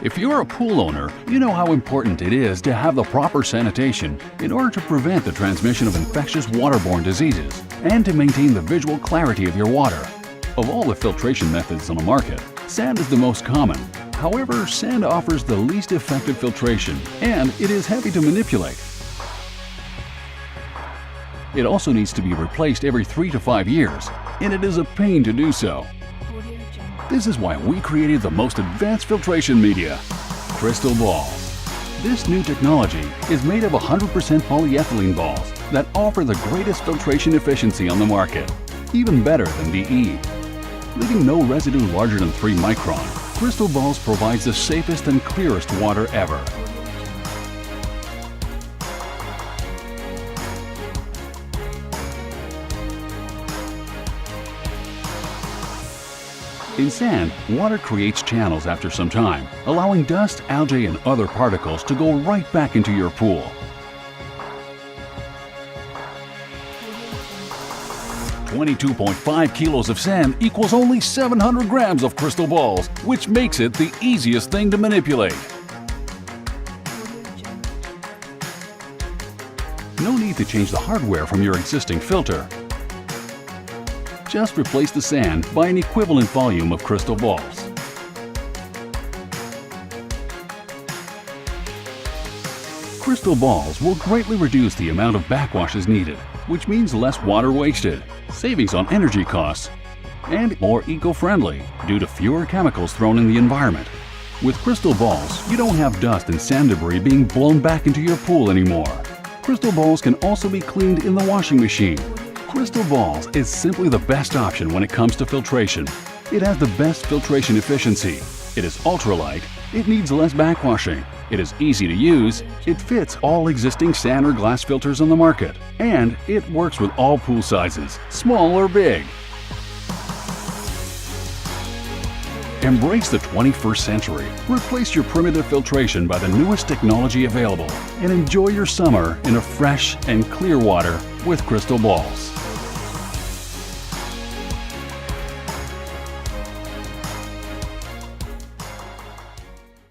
If you're a pool owner, you know how important it is to have the proper sanitation in order to prevent the transmission of infectious waterborne diseases and to maintain the visual clarity of your water. Of all the filtration methods on the market, sand is the most common. However, sand offers the least effective filtration and it is heavy to manipulate. It also needs to be replaced every 3 to 5 years, and it is a pain to do so. This is why we created the most advanced filtration media, Crystal Balls. This new technology is made of 100% polyethylene balls that offer the greatest filtration efficiency on the market, even better than DE. Leaving no residue larger than 3 micron, Crystal Balls provides the safest and clearest water ever. In sand, water creates channels after some time, allowing dust, algae, and other particles to go right back into your pool. "22.5 kilos of sand equals only 700 grams of Crystal Balls, which makes it the easiest thing to manipulate. No need to change the hardware from your existing filter. Just replace the sand by an equivalent volume of Crystal Balls. Crystal Balls will greatly reduce the amount of backwashes needed, which means less water wasted, savings on energy costs, and more eco-friendly due to fewer chemicals thrown in the environment. With Crystal Balls, you don't have dust and sand debris being blown back into your pool anymore. Crystal Balls can also be cleaned in the washing machine. Crystal Balls is simply the best option when it comes to filtration. It has the best filtration efficiency. It is ultralight. It needs less backwashing. It is easy to use. It fits all existing sand or glass filters on the market. And it works with all pool sizes, small or big. Embrace the 21st century. Replace your primitive filtration by the newest technology available and enjoy your summer in a fresh and clear water with Crystal Balls.